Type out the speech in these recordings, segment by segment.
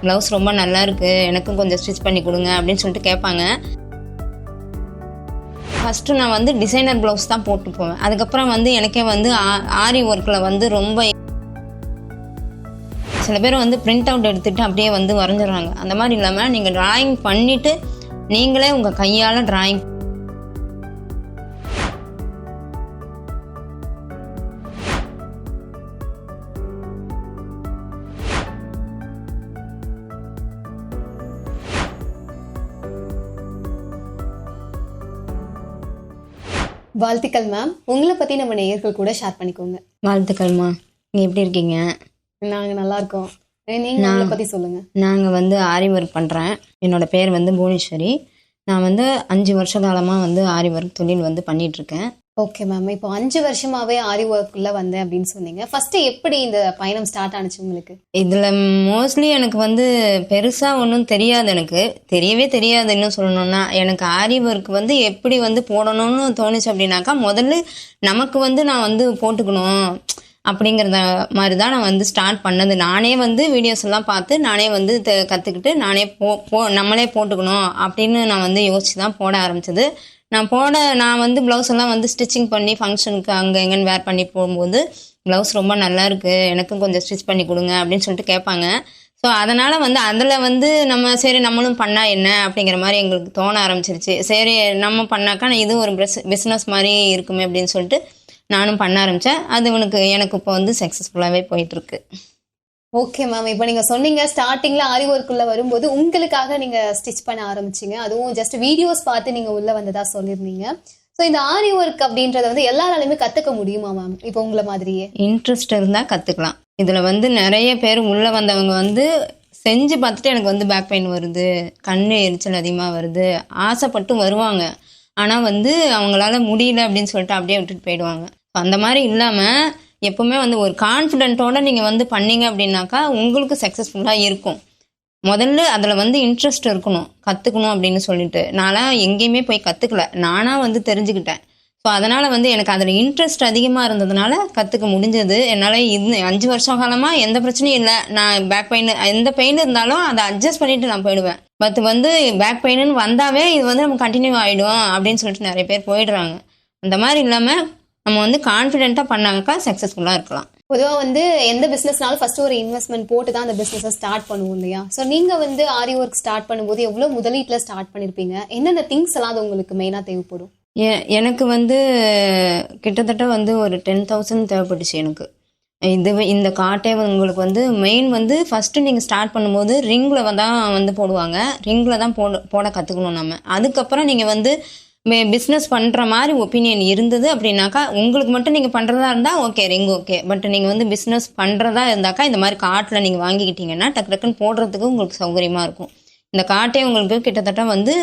Blouse ரொம்ப நல்லா இருக்குது, எனக்கும் கொஞ்சம் ஸ்டிச் பண்ணி கொடுங்க அப்படின்னு சொல்லிட்டு கேட்பாங்க. ஃபஸ்ட்டு நான் வந்து டிசைனர் ப்ளவுஸ் தான் போட்டு போவேன். அதுக்கப்புறம் வந்து எனக்கே வந்து ஆரி ஒர்க்கில் வந்து ரொம்ப சில பேர் வந்து பிரிண்ட் அவுட் எடுத்துகிட்டு அப்படியே வந்து வரைஞ்சிடுறாங்க. அந்த மாதிரி இல்லாமல் நீங்கள் ட்ராயிங் பண்ணிவிட்டு நீங்களே உங்கள் கையால் ட்ராயிங் வாழ்த்துக்கள் மேம். உங்களை பற்றி நம்ம நேயர்கள் கூட ஷேர் பண்ணிக்கோங்க. வாழ்த்துக்கள்மா. நீங்கள் எப்படி இருக்கீங்க? நாங்கள் நல்லா இருக்கோம். நீங்கள் உங்களை பற்றி சொல்லுங்கள். நாங்கள் வந்து ஆரி ஒர்க் பண்ணுறேன். என்னோடய பேர் வந்து புவனேஸ்வரி. நான் வந்து 5 வருஷ காலமாக வந்து ஆரி ஒர்க் தொழில் வந்து பண்ணிகிட்ருக்கேன். Okay ma'am. இப்போ 5 வருஷமாகவே ஆரி ஒர்க்குள்ளே வந்தேன் அப்படின்னு சொன்னீங்க. ஃபஸ்ட்டு எப்படி இந்த பயணம் ஸ்டார்ட் ஆனிச்சு உங்களுக்கு? இதில் மோஸ்ட்லி எனக்கு வந்து பெருசாக ஒன்றும் தெரியாது. எனக்கு தெரியவே தெரியாது. இன்னும் சொல்லணும்னா எனக்கு ஆரி ஒர்க் வந்து எப்படி வந்து போடணும்னு தோணுச்சு அப்படின்னாக்கா, முதல்ல நமக்கு வந்து நான் வந்து போட்டுக்கணும் அப்படிங்கிறத மாதிரி தான் நான் வந்து ஸ்டார்ட் பண்ணது. நானே வந்து வீடியோஸ் எல்லாம் பார்த்து நானே வந்து கற்றுக்கிட்டு நானே நம்மளே போட்டுக்கணும் அப்படின்னு நான் வந்து யோசிச்சு தான் போட ஆரம்பிச்சது. நான் வந்து ப்ளவுஸ் எல்லாம் வந்து ஸ்டிச்சிங் பண்ணி ஃபங்க்ஷனுக்கு அங்கே எங்கேன்னு வேர் பண்ணி போகும்போது ப்ளவுஸ் ரொம்ப நல்லா இருக்குது, எனக்கும் கொஞ்சம் ஸ்டிச் பண்ணி கொடுங்க அப்படின்னு சொல்லிட்டு கேட்பாங்க. ஸோ அதனால் வந்து அதில் வந்து சரி நம்மளும் பண்ணால் என்ன அப்படிங்கிற மாதிரி எங்களுக்கு தோண ஆரம்பிச்சிருச்சு. சரி நம்ம பண்ணாக்கா இது ஒரு பிஸ்னஸ் மாதிரி இருக்குமே அப்படின்னு சொல்லிட்டு நானும் பண்ண ஆரம்பித்தேன். அது எனக்கு இப்போ வந்து சக்ஸஸ்ஃபுல்லாகவே போயிட்டுருக்கு. Okay ma'am. இப்போ நீங்கள் சொன்னீங்க ஸ்டார்டிங்கில் ஆரி ஒர்க்குள்ளே வரும்போது உங்களுக்காக நீங்கள் ஸ்டிச் பண்ண ஆரம்பிச்சிங்க. அதுவும் ஜஸ்ட் வீடியோஸ் பார்த்து நீங்கள் உள்ளே வந்ததாக சொல்லியிருந்தீங்க. ஸோ இந்த ஆரி ஒர்க் அப்படின்றத வந்து எல்லாராலையுமே கற்றுக்க முடியுமா மேம்? இப்போ உங்களை மாதிரியே இன்ட்ரெஸ்ட் இருந்தால் கற்றுக்கலாம். இதில் வந்து நிறைய பேர் உள்ளே வந்தவங்க வந்து செஞ்சு பார்த்துட்டு எனக்கு வந்து பேக் பெயின் வருது, கண் எரிச்சல் அதிகமாக வருது, ஆசைப்பட்டு வருவாங்க. ஆனால் வந்து அவங்களால முடியல அப்படின்னு சொல்லிட்டு அப்படியே விட்டுட்டு போயிடுவாங்க. அந்த மாதிரி இல்லாமல் எப்போவுமே வந்து ஒரு கான்ஃபிடென்ட்டோடு நீங்கள் வந்து பண்ணீங்க அப்படின்னாக்கா உங்களுக்கு சக்ஸஸ்ஃபுல்லாக இருக்கும். முதல்ல அதில் வந்து இன்ட்ரெஸ்ட் இருக்கணும், கற்றுக்கணும் அப்படின்னு சொல்லிட்டு. நான்லாம் எங்கேயுமே போய் கற்றுக்கல, நானாக வந்து தெரிஞ்சுக்கிட்டேன். ஸோ அதனால் வந்து எனக்கு அதில் இன்ட்ரெஸ்ட் அதிகமாக இருந்ததுனால கற்றுக்க முடிஞ்சது. என்னால் 5 வருஷ காலமாக எந்த பிரச்சனையும் இல்லை. நான் பேக் பெயின் எந்த பெயின் இருந்தாலும் அதை அட்ஜஸ்ட் பண்ணிவிட்டு நான் போயிடுவேன். பட் வந்து பேக் பெயின்னு வந்தாவே இது வந்து நம்ம கண்டினியூ ஆகிடும் அப்படின்னு சொல்லிட்டு நிறைய பேர் போயிடுறாங்க. அந்த மாதிரி இல்லாமல் நம்ம வந்து கான்ஃபிடென்ட்டாக பண்ணாக்கா சக்ஸஸ்ஃபுல்லாக இருக்கலாம். பொதுவாக வந்து எந்த பிஸ்னஸ்னாலும் ஃபஸ்ட்டு ஒரு இன்வெஸ்ட்மெண்ட் போட்டு தான் அந்த பிஸ்னஸை ஸ்டார்ட் பண்ணுவோம் இல்லையா? ஸோ நீங்கள் வந்து ஆரி ஒர்க் ஸ்டார்ட் பண்ணும்போது எவ்வளோ முதலீட்டில் ஸ்டார்ட் பண்ணியிருப்பீங்க? எந்தெந்த திங்ஸ் எல்லாம் அது உங்களுக்கு மெயினாக தேவைப்படும்? எனக்கு வந்து கிட்டத்தட்ட வந்து ஒரு 10,000 தேவைப்பட்டுச்சு எனக்கு. இந்த காட்டே உங்களுக்கு வந்து மெயின் வந்து ஃபஸ்ட்டு நீங்கள் ஸ்டார்ட் பண்ணும்போது ரிங்கில் தான் வந்து போடுவாங்க. ரிங்கில் தான் போட கற்றுக்கணும் நம்ம. அதுக்கப்புறம் நீங்கள் வந்து பிஸ்னஸ் பண்ணுற மாதிரி ஒப்பீனியன் இருந்தது அப்படின்னாக்கா, உங்களுக்கு மட்டும் நீங்கள் பண்ணுறதா இருந்தால் ஓகே, ரிங் ஓகே. பட் நீங்கள் வந்து பிஸ்னஸ் பண்ணுறதா இருந்தாக்கா இந்த மாதிரி காட்டில் நீங்கள் வாங்கிக்கிட்டீங்கன்னா டக்கு டக்குன்னு போடுறதுக்கு உங்களுக்கு சௌகரியமாக இருக்கும். இந்த காட்டே உங்களுக்கு கிட்டத்தட்ட வந்து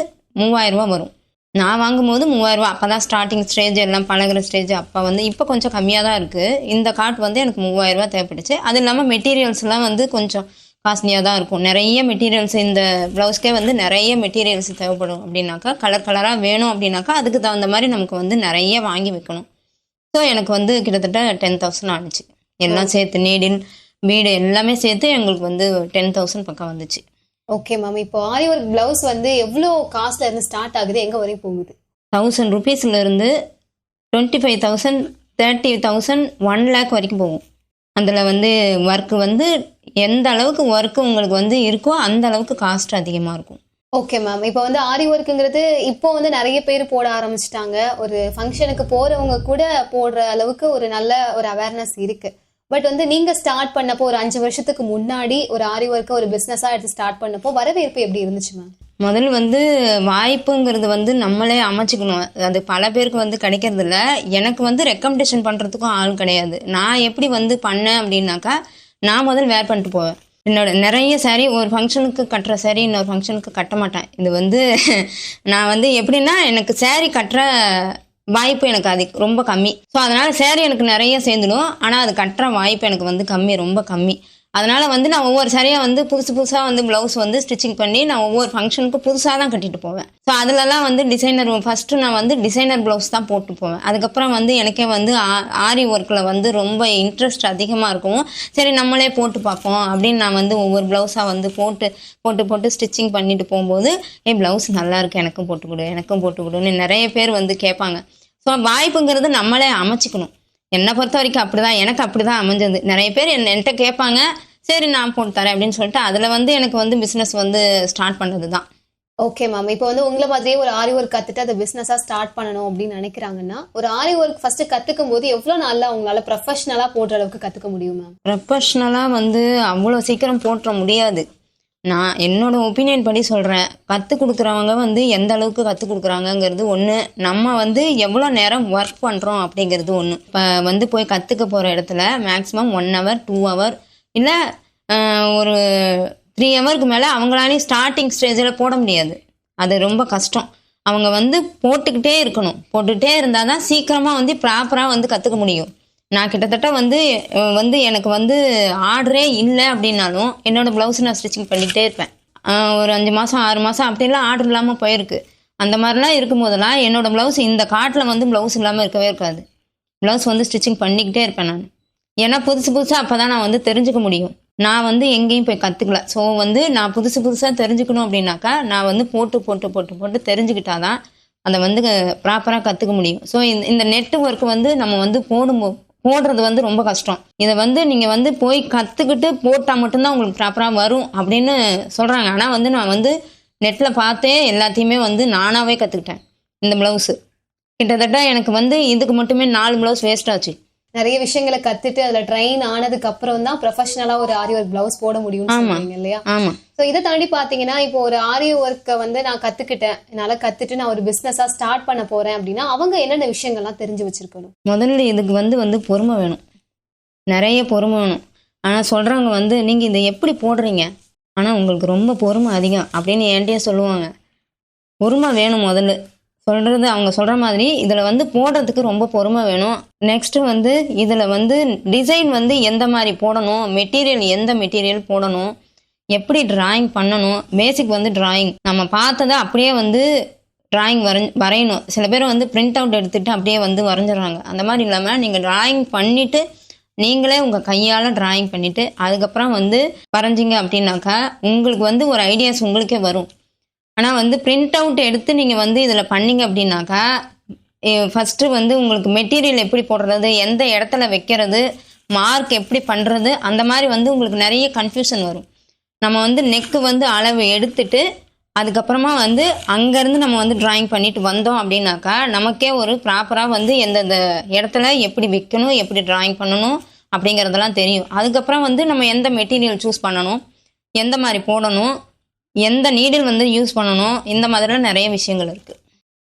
3000 ரூபா வரும். நான் வாங்கும்போது 3000 ரூபா. அப்போ தான் ஸ்டார்டிங் ஸ்டேஜ், எல்லாம் பழகிற ஸ்டேஜ். அப்போ வந்து இப்போ கொஞ்சம் கம்மியாக தான் இருக்குது. இந்த காட் வந்து எனக்கு 3000 ரூபா தேவைப்பட்டுச்சு. அது இல்லாமல் மெட்டீரியல்ஸ்லாம் வந்து கொஞ்சம் காஸ்ட்லியாக தான் இருக்கும். நிறைய மெட்டீரியல்ஸ் இந்த ப்ளவுஸ்க்கே வந்து நிறைய மெட்டீரியல்ஸ் தேவைப்படும். அப்படின்னாக்கா கலராக வேணும் அப்படின்னாக்கா அதுக்கு தகுந்த மாதிரி நமக்கு வந்து நிறைய வாங்கி வைக்கணும். ஸோ எனக்கு வந்து கிட்டத்தட்ட 10,000 ஆனிச்சு. எல்லாம் சேர்த்து நீடில் பீடு எல்லாமே சேர்த்து எங்களுக்கு வந்து 10,000 பக்கம் வந்துச்சு. Okay ma'am. இப்போ ஆரி ஒர்க் ப்ளவுஸ் வந்து எவ்வளோ காஸ்ட்ல இருந்து ஸ்டார்ட் ஆகுது, எங்கே வரையும் போகுது? 1000 ருபீஸ்லேருந்து 25,000, 30,000, 1 lakh வரைக்கும் போகும். அதில் வந்து ஒர்க்கு வந்து எந்த அளவுக்கு ஒர்க்கு உங்களுக்கு வந்து இருக்கோ அந்த அளவுக்கு காஸ்ட் அதிகமாக இருக்கும். Okay ma'am. இப்போ வந்து ஆரி ஒர்க்குங்கிறது இப்போ வந்து நிறைய பேர் போட ஆரம்பிச்சிட்டாங்க. ஒரு ஃபங்க்ஷனுக்கு போகிறவங்க கூட போடுற அளவுக்கு ஒரு நல்ல ஒரு அவேர்னஸ் இருக்குது. பட் வந்து நீங்கள் ஸ்டார்ட் பண்ணப்போ ஒரு 5 வருஷத்துக்கு முன்னாடி ஒரு ஆரி ஒர்க்கை ஒரு பிஸ்னஸாக எடுத்து ஸ்டார்ட் பண்ணப்போ வரவேற்பு எப்படி இருந்துச்சு மேம்? முதல்ல வந்து வாய்ப்புங்கிறது வந்து நம்மளே அமைச்சிக்கணும். அது பல பேருக்கு வந்து கிடைக்கிறது இல்லை. எனக்கு வந்து ரெக்கமெண்டேஷன் பண்ணுறதுக்கும் ஆள் கிடையாது. நான் எப்படி வந்து பண்ணேன் அப்படின்னாக்கா, நான் முதல் வேர் பண்ணிட்டு போவேன். என்னோட நிறைய சாரீ ஒரு ஃபங்க்ஷனுக்கு கட்டுற சாரீ இன்னொரு ஃபங்க்ஷனுக்கு கட்ட மாட்டேன். இது வந்து நான் வந்து எப்படின்னா எனக்கு சாரீ கட்டுற வாய்ப்பு எனக்கு ரொம்ப கம்மி. ஸோ அதனால் சாரீ எனக்கு நிறைய சேர்ந்துடும். ஆனால் அது கட்டுற வாய்ப்பு எனக்கு வந்து ரொம்ப கம்மி. அதனால வந்து நான் ஒவ்வொரு சரியாக வந்து புதுசு புதுசாக வந்து ப்ளவுஸ் வந்து ஸ்டிச்சிங் பண்ணி நான் ஒவ்வொரு ஃபங்க்ஷனுக்கு புதுசாக தான் கட்டிட்டு போவேன். ஸோ அதிலலாம் வந்து டிசைனர் ஃபஸ்ட்டு நான் வந்து டிசைனர் ப்ளவுஸ் தான் போட்டு போவேன். அதுக்கப்புறம் வந்து எனக்கே வந்து ஆரி ஒர்க்கில் வந்து ரொம்ப இன்ட்ரெஸ்ட் அதிகமாக இருக்கும். சரி நம்மளே போட்டு பார்ப்போம் அப்படின்னு நான் வந்து ஒவ்வொரு ப்ளவுஸாக வந்து போட்டு ஸ்டிச்சிங் பண்ணிட்டு போகும்போது ப்ளவுஸ் நல்லா இருக்கு, எனக்கும் போட்டு கொடுன்னு நிறைய பேர் வந்து கேட்பாங்க. ஸோ வாய்ப்புங்கிறது நம்மளே அமைச்சிக்கணும். என்னை பொறுத்த வரைக்கும் அப்படிதான், எனக்கு அப்படிதான் அமைஞ்சது. நிறைய பேர் என்கிட்ட கேட்பாங்க, சரி நான் போட்டு தரேன் அப்படின்னு சொல்லிட்டு அதில் வந்து எனக்கு வந்து பிஸ்னஸ் வந்து ஸ்டார்ட் பண்ணது தான். Okay ma'am. இப்போ வந்து உங்களை மாதிரியே ஒரு ஆரி ஒர்க் கத்துட்டு அதை பிசினஸா ஸ்டார்ட் பண்ணணும் அப்படின்னு நினைக்கிறாங்கன்னா, ஒரு ஆரி ஒர்க் ஃபர்ஸ்ட் கத்துக்கும் போது எவ்வளவு நாள்ல உங்களால ப்ரொஃபஷனலா போடுற அளவுக்கு கத்துக்க முடியும் மேம்? ப்ரொஃபஷ்னலாக வந்து அவ்வளோ சீக்கிரம் போட்டுற முடியாது. நான் என்னோட ஒப்பீனியன் படி சொல்கிறேன். கற்றுக் கொடுக்குறவங்க வந்து எந்த அளவுக்கு கற்றுக் கொடுக்குறாங்கங்கிறது ஒன்று, நம்ம வந்து எவ்வளோ நேரம் ஒர்க் பண்ணுறோம் அப்படிங்கிறது ஒன்று. இப்போ வந்து போய் கற்றுக்க போகிற இடத்துல மேக்ஸிமம் 1 hour 2 hour இல்லை ஒரு 3 hourக்கு மேலே அவங்களாலையும் ஸ்டார்டிங் ஸ்டேஜில் போட முடியாது. அது ரொம்ப கஷ்டம். அவங்க வந்து போட்டுக்கிட்டே இருக்கணும். போட்டுக்கிட்டே இருந்தால் தான் சீக்கிரமாக வந்து ப்ராப்பராக வந்து கற்றுக்க முடியும். நான் கிட்டத்தட்ட வந்து எனக்கு வந்து ஆர்டரே இல்லை அப்படின்னாலும் என்னோடய ப்ளவுஸ் நான் ஸ்டிச்சிங் பண்ணிக்கிட்டே இருப்பேன். ஒரு 5 மாதம் 6 மாதம் அப்படிலாம் ஆர்டர் இல்லாமல் போயிருக்கு. அந்த மாதிரிலாம் இருக்கும்போதெல்லாம் என்னோடய ப்ளவுஸ் இந்த காட்டில் வந்து ப்ளவுஸ் இல்லாமல் இருக்கவே இருக்காது. ப்ளவுஸ் வந்து ஸ்டிச்சிங் பண்ணிக்கிட்டே இருப்பேன் நான். ஏன்னா புதுசாக அப்போ தான் நான் வந்து தெரிஞ்சுக்க முடியும். நான் வந்து எங்கேயும் போய் கற்றுக்கல. ஸோ வந்து நான் புதுசாக தெரிஞ்சுக்கணும் அப்படின்னாக்கா நான் வந்து போட்டு தெரிஞ்சுக்கிட்டாதான் அதை வந்து ப்ராப்பராக கற்றுக்க முடியும். ஸோ இந்த நெட்வொர்க் வந்து நம்ம வந்து போடுறது வந்து ரொம்ப கஷ்டம். இதை வந்து நீங்கள் வந்து போய் கற்றுக்கிட்டு போட்டால் மட்டும்தான் உங்களுக்கு ப்ராப்பராக வரும் அப்படின்னு சொல்கிறாங்க. ஆனால் வந்து நான் வந்து நெட்டில் பார்த்தே எல்லாத்தையுமே வந்து நானாகவே கற்றுக்கிட்டேன். இந்த ப்ளவுஸு கிட்டத்தட்ட எனக்கு வந்து இதுக்கு மட்டுமே 4 ப்ளவுஸ் வேஸ்ட் ஆச்சு. நிறைய விஷயங்களை கத்துட்டு அதுல ட்ரெயின் ஆனதுக்கு அப்புறம் தான் ப்ரொஃபஷனலா ஒரு ஆரி ஒர்க் பிளவுஸ் போட முடியும் சொல்றீங்க இல்லையா? ஆமா. சோ இதை தாண்டி பாத்தீங்கன்னா இப்போ ஒரு ஆரி ஒர்க்கை வந்து நான் கத்துட்டு நான் ஒரு பிசினஸா ஸ்டார்ட் பண்ண போறேன் அப்படின்னா அவங்க என்னென்ன விஷயங்கள்லாம் தெரிஞ்சு வச்சிருக்கணும்? முதல்ல இதுக்கு வந்து பொறுமை வேணும், நிறைய பொறுமை வேணும். ஆனா சொல்றவங்க வந்து நீங்க இதை எப்படி போடுறீங்க, ஆனா உங்களுக்கு ரொம்ப பொறுமை அதிகம் அப்படின்னு என்கிட்டயே சொல்லுவாங்க. பொறுமை வேணும் முதல்ல. சொல்கிறது அவங்க சொல்கிற மாதிரி இதில் வந்து போடுறதுக்கு ரொம்ப பொறுமை வேணும். நெக்ஸ்ட்டு வந்து இதில் வந்து டிசைன் வந்து எந்த மாதிரி போடணும், எந்த மெட்டீரியல் போடணும், எப்படி டிராயிங் பண்ணணும். பேசிக் வந்து டிராயிங் நம்ம பார்த்ததை அப்படியே வந்து டிராயிங் வரையணும். சில பேர் வந்து பிரிண்ட் அவுட் எடுத்துகிட்டு அப்படியே வந்து வரைஞ்சிடுறாங்க. அந்த மாதிரி இல்லாமல் நீங்கள் டிராயிங் பண்ணிவிட்டு நீங்களே உங்கள் கையால் டிராயிங் பண்ணிவிட்டு அதுக்கப்புறம் வந்து வரைஞ்சிங்க அப்படின்னாக்கா உங்களுக்கு வந்து ஒரு ஐடியாஸ் உங்களுக்கே வரும். ஆனால் வந்து பிரிண்ட் அவுட் எடுத்து நீங்கள் வந்து இதில் பண்ணிங்க அப்படின்னாக்கா ஃபஸ்ட்டு வந்து உங்களுக்கு மெட்டீரியல் எப்படி போடுறது, எந்த இடத்துல வைக்கிறது, மார்க் எப்படி பண்ணுறது, அந்த மாதிரி வந்து உங்களுக்கு நிறைய கன்ஃபியூஷன் வரும். நம்ம வந்து நெக்கு வந்து அளவு எடுத்துட்டு அதுக்கப்புறமா வந்து அங்கேருந்து நம்ம வந்து டிராயிங் பண்ணிட்டு வந்தோம் அப்படின்னாக்கா நமக்கே ஒரு ப்ராப்பராக வந்து எந்தெந்த இடத்துல எப்படி வைக்கணும், எப்படி டிராயிங் பண்ணணும் அப்படிங்கிறதெல்லாம் தெரியும். அதுக்கப்புறம் வந்து நம்ம எந்த மெட்டீரியல் சூஸ் பண்ணணும், எந்த மாதிரி போடணும், எந்த நீடில் வந்து யூஸ் பண்ணணும், இந்த மாதிரிலாம் நிறைய விஷயங்கள் இருக்குது.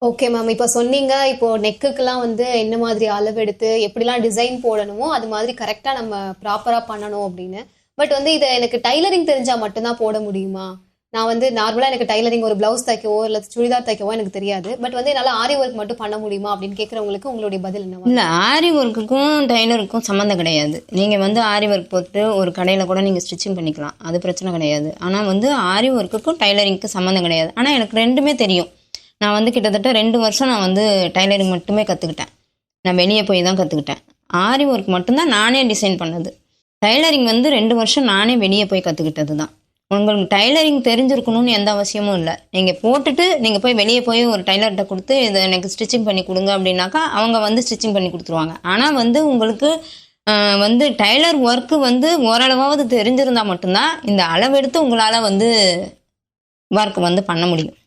Okay ma'am. இப்போ சொன்னீங்க இப்போ நெக்குக்கெல்லாம் வந்து என்ன மாதிரி அளவு எடுத்து எப்படிலாம் டிசைன் போடணுமோ அது மாதிரி கரெக்டாக நம்ம ப்ராப்பராக பண்ணணும் அப்படின்னு. பட் வந்து இதை எனக்கு டைலரிங் தெரிஞ்சால் மட்டும்தான் போட முடியுமா? நான் வந்து நார்மலாக எனக்கு டைலரிங் ஒரு பிளவுஸ் தைக்கவோ இல்லை சுடிதார் தைக்கவோ எனக்கு தெரியாது. பட் வந்து என்னால் ஆரி ஒர்க் மட்டும் பண்ண முடியுமா அப்படின்னு கேட்குறவங்களுக்கு உங்களுடைய பதில் என்ன? இல்லை, ஆரி ஒர்க்குக்கும் டைலருக்கும் சம்மந்தம் கிடையாது. நீங்கள் வந்து ஆரி ஒர்க் போட்டு ஒரு கடையில் கூட நீங்கள் ஸ்டிச்சிங் பண்ணிக்கலாம், அது பிரச்சனை கிடையாது. ஆனால் வந்து ஆரி ஒர்க்குக்கும் டைலரிங்க்கும் சம்மந்தம் கிடையாது. ஆனால் எனக்கு ரெண்டுமே தெரியும். நான் வந்து கிட்டத்தட்ட 2 வருஷம் நான் வந்து டைலரிங் மட்டுமே கற்றுக்கிட்டேன். நான் வெளியே போய் தான் கற்றுக்கிட்டேன். ஆரி ஒர்க் மட்டும்தான் நானே டிசைன் பண்ணது. டைலரிங் வந்து 2 வருஷம் நானே வெளியே போய் கற்றுக்கிட்டது தான். உங்களுக்கு டைலரிங் தெரிஞ்சிருக்கணும்னு எந்த அவசியமும் இல்லை. நீங்கள் போட்டுட்டு நீங்கள் போய் வெளியே போய் ஒரு டைலர்கிட்ட கொடுத்து இதை எனக்கு ஸ்டிச்சிங் பண்ணி கொடுங்க அப்படின்னாக்கா அவங்க வந்து ஸ்டிச்சிங் பண்ணி கொடுத்துருவாங்க. ஆனால் வந்து உங்களுக்கு வந்து டைலர் ஒர்க்கு வந்து ஓரளவாவது தெரிஞ்சிருந்தால் மட்டும்தான் இந்த அளவெடுத்து உங்களால் வந்து ஒர்க் வந்து பண்ண முடியும்.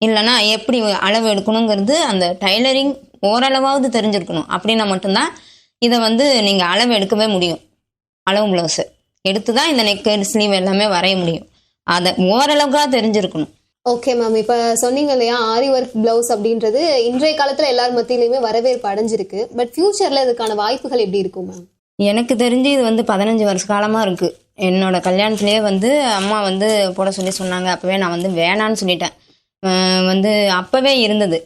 இல்லைனா எப்படி அளவு எடுக்கணுங்கிறது அந்த டைலரிங் ஓரளவாவது தெரிஞ்சிருக்கணும். அப்படின்னா மட்டும்தான் இதை வந்து நீங்கள் அளவு எடுக்கவே முடியும். அளவு ப்ளவுஸு எடுத்து தான் இந்த நெக்கு ஸ்லீவ் எல்லாமே வரைய முடியும். அதை ஓரளவுக்காக தெரிஞ்சிருக்கணும். Okay ma'am. இப்போ சொன்னீங்க இல்லையா ஆரி ஒர்க் பிளவுஸ் அப்படின்றது இன்றைய காலத்தில் எல்லார் மத்தியிலையுமே வரவேற்பு அடைஞ்சிருக்கு. பட் ஃபியூச்சரில் இதுக்கான வாய்ப்புகள் எப்படி இருக்கும் மேம்? எனக்கு தெரிஞ்சு இது வந்து 15 வருஷ காலமாக இருக்குது. என்னோட கல்யாணத்துலேயே வந்து அம்மா வந்து போட சொன்னாங்க. அப்போவே நான் வந்து வேணான்னு சொல்லிட்டேன். வந்து அப்போவே இருந்தது,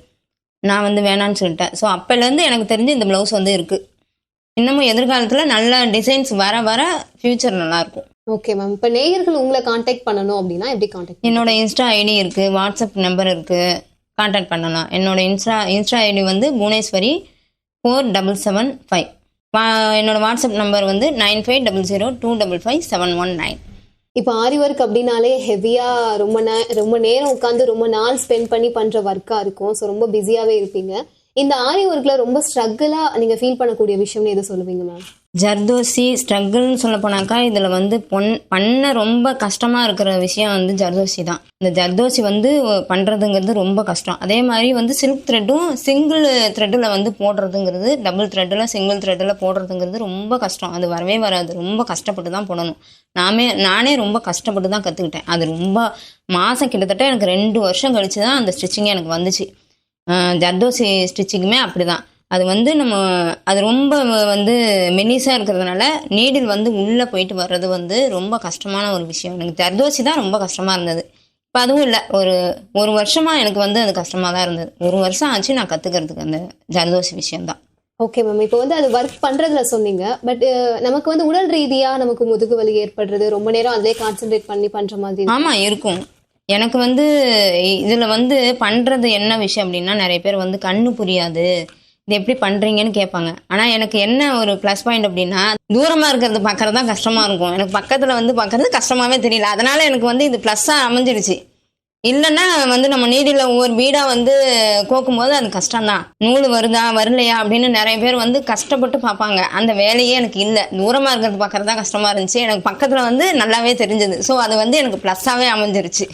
நான் வந்து வேணான்னு சொல்லிட்டேன். ஸோ அப்போலேருந்து எனக்கு தெரிஞ்சு இந்த ப்ளவுஸ் வந்து இருக்குது. இன்னமும் எதிர்காலத்தில் நல்ல டிசைன்ஸ் வர ஃப்யூச்சர் நல்லாயிருக்கும். Okay ma'am. இப்ப நேயர்கள் உங்களை காண்டாக்ட் பண்ணணும் அப்படின்னா எப்படி காண்டாக்ட்? என்னோட இன்ஸ்டா ஐடி இருக்குது, வாட்ஸ்அப் நம்பர் இருக்குது, கான்டாக்ட் பண்ணலாம். என்னோட இன்ஸ்டா ஐடி வந்து புவனேஸ்வரி 4775. என்னோட வாட்ஸ்அப் நம்பர் வந்து 9500255719. இப்போ ஆரி ஒர்க் அப்படின்னாலே ஹெவியா ரொம்ப நேரம் உட்காந்து ரொம்ப நாள் ஸ்பெண்ட் பண்ணி பண்ற ஒர்க்கா இருக்கும். ஸோ ரொம்ப பிஸியாவே இருப்பீங்க. இந்த ஆரி ஒர்க்ல ரொம்ப ஸ்ட்ரகிளா நீங்க ஃபீல் பண்ணக்கூடிய விஷயம்னு எது சொல்லுவீங்க மேம்? ஜர்தோசி ஸ்ட்ரகிள்னு சொல்ல போனாக்கா இதில் வந்து பண்ண ரொம்ப கஷ்டமாக இருக்கிற விஷயம் வந்து ஜர்தோசி தான். இந்த ஜர்தோசி வந்து பண்ணுறதுங்கிறது ரொம்ப கஷ்டம். அதே மாதிரி வந்து சில்க் த்ரெட்டும் சிங்கிள் த்ரெட்டில் வந்து போடுறதுங்கிறது, டபுள் த்ரெட்டில் சிங்கிள் த்ரெட்டில் போடுறதுங்கிறது ரொம்ப கஷ்டம். அது வரவே வராது. ரொம்ப கஷ்டப்பட்டு தான் போடணும். நானே ரொம்ப கஷ்டப்பட்டு தான் கற்றுக்கிட்டேன். அது ரொம்ப மாதம் கிட்டத்தட்ட எனக்கு 2 வருஷம் கழிச்சு தான் அந்த ஸ்டிச்சிங்கே எனக்கு வந்துச்சு. ஜர்தோசி ஸ்டிச்சிங்குமே அப்படி தான். அது வந்து அது ரொம்ப வந்து மெலிசாக இருக்கிறதுனால நீடில் வந்து உள்ளே போயிட்டு வர்றது வந்து ரொம்ப கஷ்டமான ஒரு விஷயம். எனக்கு ஜர்தோசி தான் ரொம்ப கஷ்டமாக இருந்தது. இப்போ அதுவும் இல்லை, ஒரு வருஷமாக எனக்கு வந்து அது கஷ்டமாக தான் இருந்தது. 1 வருஷம் ஆச்சு நான் கற்றுக்கிறதுக்கு அந்த ஜர்தோசி விஷயம்தான். Okay ma'am. இப்போ வந்து அது ஒர்க் பண்றதுல சொன்னீங்க. பட் நமக்கு வந்து உடல் ரீதியா நமக்கு முதுகு வலி ஏற்படுறது, ரொம்ப நேரம் அதிலே கான்சென்ட்ரேட் பண்ணி பண்ற மாதிரி ஆமாம் இருக்கும். எனக்கு வந்து இதில் வந்து பண்ணுறது என்ன விஷயம் அப்படின்னா, நிறைய பேர் வந்து கண்ணு புரியாது, இது எப்படி பண்ணுறீங்கன்னு கேட்பாங்க. ஆனால் எனக்கு என்ன ஒரு ப்ளஸ் பாயிண்ட் அப்படின்னா, தூரமாக இருக்கிறது பார்க்குறது தான் கஷ்டமாக இருக்கும். எனக்கு பக்கத்தில் வந்து பார்க்குறது கஷ்டமாகவே தெரியல. அதனால் எனக்கு வந்து இது ப்ளஸ்ஸாக அமைஞ்சிடுச்சு. இல்லைன்னா வந்து நம்ம நீடியில் ஒவ்வொரு வீடாக வந்து கோக்கும்போது அது கஷ்டம்தான். நூல் வருதா வரலையா அப்படின்னு நிறைய பேர் வந்து கஷ்டப்பட்டு பார்ப்பாங்க. அந்த வேலையே எனக்கு இல்லை. தூரமாக இருக்கிறது பார்க்குறது தான் கஷ்டமாக இருந்துச்சு. எனக்கு பக்கத்தில் வந்து நல்லாவே தெரிஞ்சது. ஸோ அது வந்து எனக்கு ப்ளஸ்ஸாகவே அமைஞ்சிருச்சு.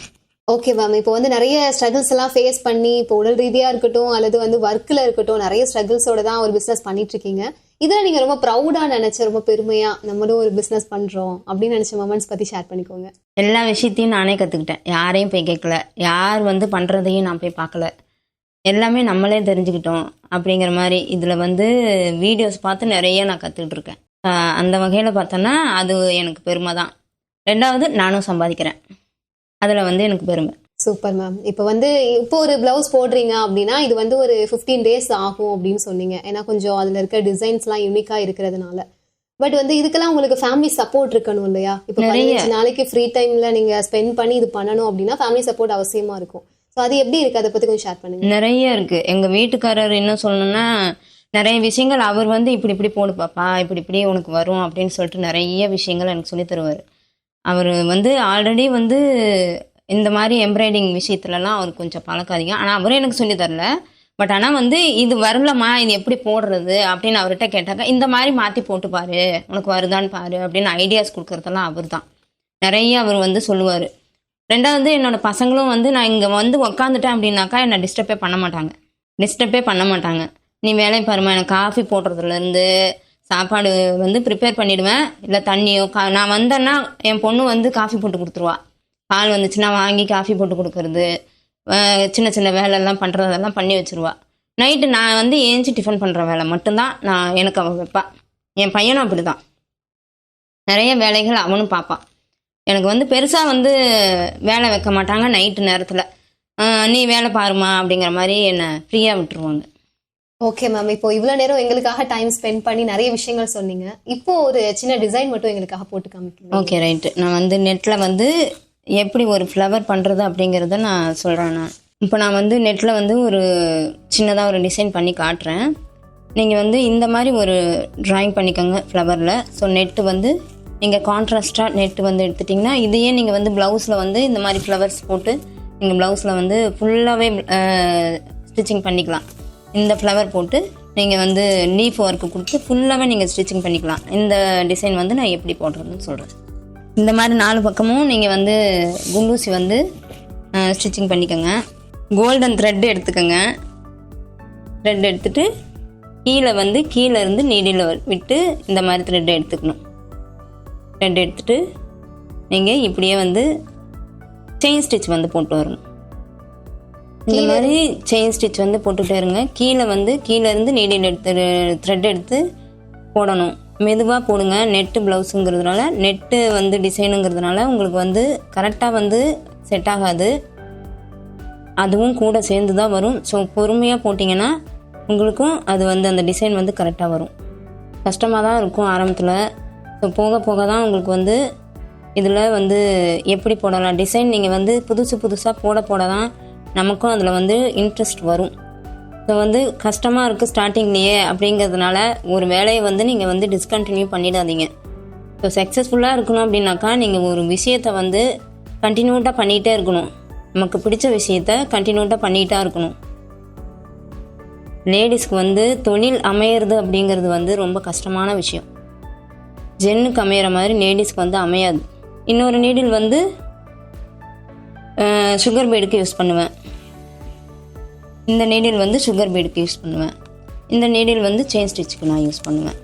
Okay ma'am. இப்போ வந்து நிறைய ஸ்ட்ரகிள்ஸ் எல்லாம் ஃபேஸ் பண்ணி, இப்போ உடல் ரீதியா இருக்கட்டும் அல்லது வந்து ஒர்க்ல இருக்கட்டும், நிறைய ஸ்ட்ரகிள்ஸோட தான் ஒரு பிசினஸ் பண்ணிட்டு இருக்கீங்க. இதில் நீங்க ரொம்ப ப்ரௌடா நினைச்ச, ரொம்ப பெருமையா நம்மளும் ஒரு பிசினஸ் பண்றோம் அப்படின்னு நினைச்ச மொமெண்ட்ஸ் பத்தி ஷேர் பண்ணிக்கோங்க. எல்லா விஷயத்தையும் நானே கற்றுக்கிட்டேன். யாரையும் போய் கேட்கல, யார் வந்து பண்ணுறதையும் நான் போய் பார்க்கல. எல்லாமே நம்மளே தெரிஞ்சுக்கிட்டோம் அப்படிங்கிற மாதிரி. இதில் வந்து வீடியோஸ் பார்த்து நிறைய நான் கற்றுக்கிட்டு இருக்கேன். அந்த வகையில் பார்த்தோன்னா அது எனக்கு பெருமை தான். 2வது நானும் சம்பாதிக்கிறேன். அதில் வந்து எனக்கு பெருமை. Super ma'am. இப்போ ஒரு பிளவுஸ் போடுறீங்க அப்படின்னா இது வந்து ஒரு 15 டேஸ் ஆகும் அப்படின்னு சொன்னீங்க. ஏன்னா கொஞ்சம் அதில் இருக்க டிசைன்ஸ்லாம் யூனிக்காக இருக்கிறதுனால. பட் வந்து இதுக்கெல்லாம் உங்களுக்கு ஃபேமிலி சப்போர்ட் இருக்கணும் இல்லையா? இப்போ 15 நாளைக்கு ஃப்ரீ டைமில் நீங்கள் ஸ்பெண்ட் பண்ணி இது பண்ணணும் அப்படின்னா ஃபேமிலி சப்போர்ட் அவசியமாக இருக்கும். ஸோ அது எப்படி இருக்குது, அதை பற்றி கொஞ்சம் ஷேர் பண்ணுங்க. நிறைய இருக்குது. எங்கள் வீட்டுக்காரர் இன்னும் சொல்லணும்னா நிறைய விஷயங்கள் அவர் வந்து இப்படி போடு பாப்பா, இப்படி உனக்கு வரும் அப்படின்னு சொல்லிட்டு நிறைய விஷயங்கள் எனக்கு சொல்லி தருவார். அவர் வந்து ஆல்ரெடி வந்து இந்த மாதிரி எம்ப்ராய்டிங் விஷயத்துலலாம் அவர் கொஞ்சம் பழக்கம் அதிகம். ஆனால் அவரே எனக்கு சொல்லி தரல. பட் ஆனால் வந்து இது வரலம்மா, இது எப்படி போடுறது அப்படின்னு அவர்கிட்ட கேட்டாக்கா, இந்த மாதிரி மாற்றி போட்டு பாரு, உனக்கு வருதான்னு பாரு அப்படின்னு ஐடியாஸ் கொடுக்குறதெல்லாம் அவர் தான். நிறைய அவர் வந்து சொல்லுவார். 2வது என்னோடய பசங்களும் வந்து நான் இங்கே வந்து உக்காந்துட்டேன் அப்படின்னாக்கா என்னை டிஸ்டர்பே பண்ண மாட்டாங்க. நீ வேலையை பாருமா, எனக்கு காஃபி போடுறதுலேருந்து சாப்பாடு வந்து ப்ரிப்பேர் பண்ணிவிடுவேன். இல்லை தண்ணியோ நான் வந்தேன்னா என் பொண்ணு வந்து காஃபி போட்டு கொடுத்துருவா. பால் வந்துச்சுன்னா வாங்கி காஃபி போட்டு கொடுக்கறது, சின்ன சின்ன வேலையெல்லாம் பண்ணுறதெல்லாம் பண்ணி வச்சுருவா. நைட்டு நான் வந்து ஏஞ்சி டிஃபன் பண்ணுற வேலை மட்டும்தான் எனக்கு அவள் வைப்பாள். என் பையனும் அப்படி தான். நிறைய வேலைகள் அவனும் பார்ப்பான். எனக்கு வந்து பெருசாக வந்து வேலை வைக்க மாட்டாங்க. நைட்டு நேரத்தில் நீ வேலை பாருமா அப்படிங்கிற மாதிரி என்னை ஃப்ரீயாக விட்டுருவாங்க. Okay ma'am. இப்போ இவ்வளோ நேரம் எங்களுக்காக டைம் ஸ்பெண்ட் பண்ணி நிறைய விஷயங்கள் சொன்னீங்க. இப்போ ஒரு சின்ன டிசைன் மட்டும் எங்களுக்காக போட்டு காமிக்கிறேன். Okay right. நான் வந்து நெட்டில் வந்து எப்படி ஒரு ஃப்ளவர் பண்ணுறது அப்படிங்கிறத நான் சொல்கிறேன். இப்போ நான் வந்து நெட்டில் வந்து ஒரு சின்னதாக ஒரு டிசைன் பண்ணி காட்டுறேன். நீங்கள் வந்து இந்த மாதிரி ஒரு ட்ராயிங் பண்ணிக்கோங்க ஃப்ளவரில். ஸோ நெட்டு வந்து நீங்கள் கான்ட்ராஸ்டாக நெட்டு வந்து எடுத்துட்டிங்கன்னா, இதையே நீங்கள் வந்து ப்ளவுஸில் வந்து இந்த மாதிரி ஃப்ளவர்ஸ் போட்டு நீங்கள் ப்ளவுஸில் வந்து ஃபுல்லாகவே ஸ்டிச்சிங் பண்ணிக்கலாம். இந்த ஃப்ளவர் போட்டு நீங்கள் வந்து லீஃப் ஒர்க்கு கொடுத்து ஃபுல்லாகவே நீங்கள் ஸ்டிச்சிங் பண்ணிக்கலாம். இந்த டிசைன் வந்து நான் எப்படி போடுறதுன்னு சொல்கிறேன். இந்த மாதிரி 4 பக்கமும் நீங்கள் வந்து குண்டூசி வந்து ஸ்டிச்சிங் பண்ணிக்கோங்க. கோல்டன் த்ரெட் எடுத்துக்கோங்க. த்ரெட் எடுத்துகிட்டு கீழே இருந்து நீடில் விட்டு இந்த மாதிரி த்ரெட் எடுத்துக்கணும். த்ரெட் எடுத்துகிட்டு நீங்கள் இப்படியே வந்து செயின் ஸ்டிச் வந்து போட்டு வரணும். இந்த மாதிரி செயின் ஸ்டிச் வந்து போட்டுகிட்டே இருங்க. கீழே இருந்து நீடில் த்ரெட் எடுத்து போடணும். மெதுவாக போடுங்க. நெட்டு ப்ளவுஸுங்கிறதுனால, நெட்டு வந்து டிசைனுங்கிறதுனால உங்களுக்கு வந்து கரெக்டாக வந்து செட் ஆகாது. அதுவும் கூட சேர்ந்து தான் வரும். ஸோ பொறுமையாக போட்டிங்கன்னா உங்களுக்கும் அது வந்து அந்த டிசைன் வந்து கரெக்டாக வரும். கஷ்டமாக தான் இருக்கும் ஆரம்பத்தில். ஸோ போக போக தான் உங்களுக்கு வந்து இதில் வந்து எப்படி போடலாம் டிசைன் நீங்கள் வந்து புதுசாக போட தான் நமக்கும் அதில் வந்து இன்ட்ரெஸ்ட் வரும். ஸோ வந்து கஷ்டமாக இருக்குது ஸ்டார்டிங்லேயே அப்படிங்கிறதுனால ஒரு வேலையை வந்து நீங்கள் வந்து டிஸ்கண்டினியூ பண்ணிடாதீங்க. ஸோ சக்ஸஸ்ஃபுல்லாக இருக்கணும் அப்படின்னாக்கா நீங்கள் ஒரு விஷயத்தை வந்து கண்டினியூட்டாக பண்ணிகிட்டே இருக்கணும். நமக்கு பிடிச்ச விஷயத்த கண்டினியூட்டாக பண்ணிகிட்டே இருக்கணும். லேடிஸ்க்கு வந்து தொழில் அமையிறது அப்படிங்கிறது வந்து ரொம்ப கஷ்டமான விஷயம். ஜென்னுக்கு அமையிற மாதிரி லேடிஸ்க்கு வந்து அமையாது. இன்னொரு நீடில் வந்து சுகர் பீடுக்கு யூஸ் பண்ணுவேன். இந்த நீடில் வந்து சுகர் பீடுக்கு யூஸ் பண்ணுவேன். இந்த நீடில் வந்து செயின் ஸ்டிச்சுக்கு நான் யூஸ் பண்ணுவேன்.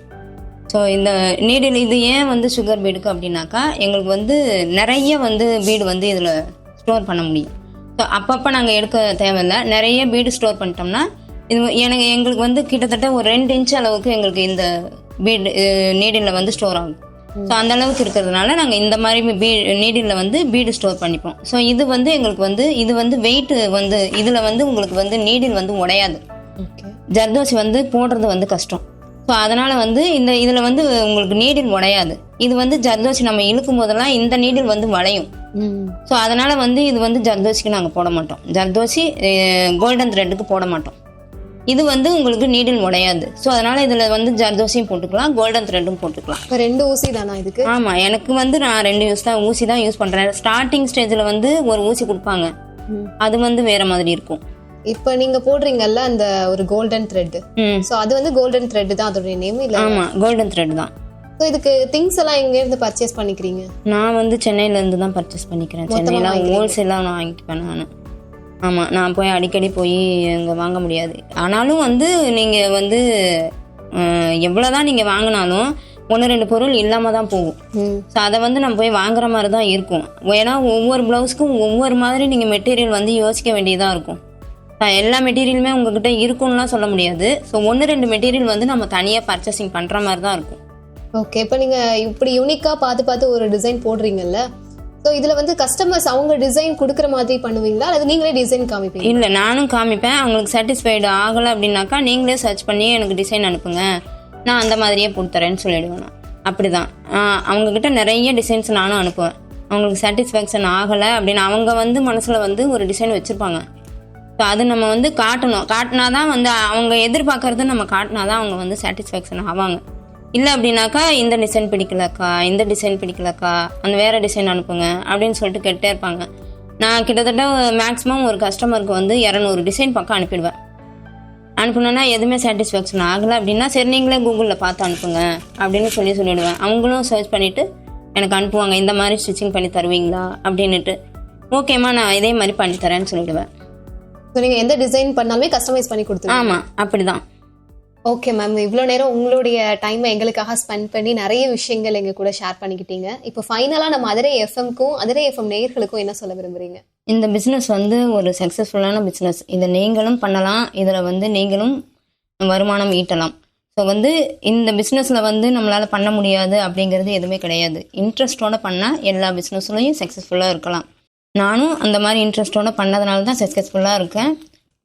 ஸோ இந்த நீடில் இது ஏன் வந்து சுகர் பீடுக்கு அப்படின்னாக்கா எங்களுக்கு வந்து நிறைய வந்து பீடு வந்து இதில் ஸ்டோர் பண்ண முடியும். ஸோ அப்பப்போ நாங்கள் எடுக்க தேவையில்லை. நிறைய பீடு ஸ்டோர் பண்ணிட்டோம்னா இது எங்களுக்கு வந்து கிட்டத்தட்ட ஒரு 2 இன்ச் அளவுக்கு எங்களுக்கு இந்த பீடு நீடில் வந்து ஸ்டோர் ஆகும். ஸோ அந்த அளவுக்கு இருக்கிறதுனால நாங்கள் இந்த மாதிரி நீடில் வந்து பீடு ஸ்டோர் பண்ணிப்போம். ஸோ இது வந்து எங்களுக்கு வந்து இது வந்து வெயிட் வந்து இதில் வந்து உங்களுக்கு வந்து நீடில் வந்து உடையாது. ஜர்தோசி வந்து போடுறது வந்து கஷ்டம். ஸோ அதனால் வந்து இதில் வந்து உங்களுக்கு நீடில் உடையாது. இது வந்து ஜர்தோசி நம்ம இழுக்கும் போதெல்லாம் இந்த நீடில் வந்து வளையும். ஸோ அதனால் வந்து இது வந்து ஜர்தோசிக்கு நாங்கள் போட மாட்டோம். ஜர்தோசி கோல்டன் த்ரெட்டுக்கு போட மாட்டோம். இது வந்து உங்களுக்கு நீடில் உடையாது. ஸோ அதனால் இதில் வந்து ஜர்தோசியும் போட்டுக்கலாம், கோல்டன் த்ரெட்டும் போட்டுக்கலாம். 2 ஊசி தானா இதுக்கு? ஆமாம், எனக்கு வந்து நான் 2 ஊசி தான் யூஸ் பண்ணுறேன். ஸ்டார்டிங் ஸ்டேஜில் வந்து ஒரு ஊசி கொடுப்பாங்க, அது வந்து வேறு மாதிரி இருக்கும். இப்போ நீங்க போடுறீங்கல்ல அந்த ஒரு கோல்டன் த்ரெட், சோ அது வந்து கோல்டன் த்ரெட் தான் அதோட நேம் இல்ல? ஆமா, கோல்டன் த்ரெட் தான். சோ இதுக்கு திங்ஸ் எல்லாம் எங்க இருந்து பர்ச்சேஸ் பண்ணிக்கிறீங்க? நான் வந்து சென்னையில இருந்து தான் பர்ச்சேஸ் பண்ணிக்கிறேன். சென்னையில ஹோல்சேலா நான் வாங்கிப்பேன் நான். ஆமா, நான் போய் அடிக்கடி போய் அங்கே வாங்க முடியாது. ஆனாலும் வந்து நீங்க வந்து எவ்வளவுதான் நீங்க வாங்கினாலும் 1-2 பொருள் இல்லாம தான் போகும். ஸோ அதை வந்து நம்ம போய் வாங்குற மாதிரி தான் இருக்கும். ஏன்னா ஒவ்வொரு பிளவுஸ்க்கும் ஒவ்வொரு மாதிரி நீங்க மெட்டீரியல் வந்து யோசிக்க வேண்டியதா இருக்கும். எல்லா மெட்டீரியலுமே உங்ககிட்ட இருக்கும்லாம் சொல்ல முடியாது. ஸோ 1-2 மெட்டீரியல் வந்து நம்ம தனியாக பர்ச்சேசிங் பண்ணுற மாதிரி தான் இருக்கும். ஓகே, இப்போ நீங்கள் இப்படி யூனிக்காக பார்த்து ஒரு டிசைன் போடுறீங்கல்ல, ஸோ இதில் வந்து கஸ்டமர்ஸ் அவங்க டிசைன் கொடுக்குற மாதிரி பண்ணுவீங்களா அல்லது நீங்களே டிசைன் காமிப்பீங்க? இல்லை, நானும் காமிப்பேன். அவங்களுக்கு சாட்டிஸ்ஃபைடு ஆகலை அப்படின்னாக்கா நீங்களே சர்ச் பண்ணி எனக்கு டிசைன் அனுப்புங்க, நான் அந்த மாதிரியே கொடுத்துறேன்னு சொல்லிடுவேன். நான் அப்படி தான் அவங்கக்கிட்ட நிறைய டிசைன்ஸ் நானும் அனுப்புவேன். அவங்களுக்கு சாட்டிஸ்ஃபேக்ஷன் ஆகலை அப்படின்னு அவங்க வந்து மனசில் வந்து ஒரு டிசைன் வச்சுருப்பாங்க. ஸோ அது நம்ம வந்து காட்டினா தான் வந்து அவங்க எதிர்பார்க்கறது நம்ம காட்டினா தான் அவங்க வந்து சாட்டிஸ்ஃபேக்ஷன் ஆவாங்க. இல்லை அப்படின்னாக்கா இந்த டிசைன் பிடிக்கலக்கா, இந்த டிசைன் பிடிக்கலக்கா, அந்த வேறு டிசைன் அனுப்புங்க அப்படின்னு சொல்லிட்டு கேட்டே இருப்பாங்க. நான் கிட்டத்தட்ட மேக்ஸிமம் ஒரு கஸ்டமருக்கு வந்து 200 டிசைன் பக்கம் அனுப்பிடுவேன். அனுப்புனோன்னா எதுவுமே சாட்டிஸ்ஃபேக்ஷன் ஆகலை அப்படின்னா சரி நீங்களே கூகுளில் பார்த்து அனுப்புங்க அப்படின்னு சொல்லிடுவேன். அவங்களும் சர்ச் பண்ணிவிட்டு எனக்கு அனுப்புவாங்க, இந்த மாதிரி ஸ்டிச்சிங் பண்ணி தருவீங்களா அப்படின்னுட்டு. ஓகேம்மா நான் இதே மாதிரி பண்ணி தரேன்னு சொல்லிடுவேன். ஸோ நீங்கள் எந்த டிசைன் பண்ணாலுமே கஸ்டமைஸ் பண்ணி கொடுத்துருங்க. ஆமாம், அப்படிதான். ஓகே மேம், இவ்வளோ நேரம் உங்களுடைய டைமை எங்களுக்காக ஸ்பெண்ட் பண்ணி நிறைய விஷயங்கள் எங்கள் கூட ஷேர் பண்ணிக்கிட்டீங்க. இப்போ ஃபைனலாக நம்ம அதிரை எஃப்எம்க்கும் அதிரை எஃப்எம் நேயர்களுக்கும் என்ன சொல்ல விரும்புகிறீங்க? இந்த பிஸ்னஸ் வந்து ஒரு சக்ஸஸ்ஃபுல்லான பிஸ்னஸ். இதை நீங்களும் பண்ணலாம், இதில் வந்து நீங்களும் வருமானம் ஈட்டலாம். ஸோ வந்து இந்த பிஸ்னஸில் வந்து நம்மளால் பண்ண முடியாது அப்படிங்கிறது எதுவுமே கிடையாது. இன்ட்ரெஸ்டோடு பண்ணால் எல்லா பிஸ்னஸ்லையும் சக்ஸஸ்ஃபுல்லாக இருக்கலாம். நானும் அந்த மாதிரி இன்ட்ரெஸ்டோடு பண்ணதுனால தான் சக்ஸஸ்ஃபுல்லாக இருக்கேன்.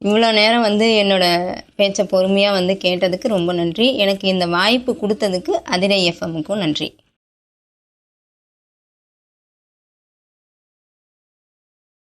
இவ்வளோ நேரம் வந்து என்னோடய பேச்சை பொறுமையாக வந்து கேட்டதுக்கு ரொம்ப நன்றி. எனக்கு இந்த வாய்ப்பு கொடுத்ததுக்கு அதிரை எஃப்எம்முக்கும் நன்றி.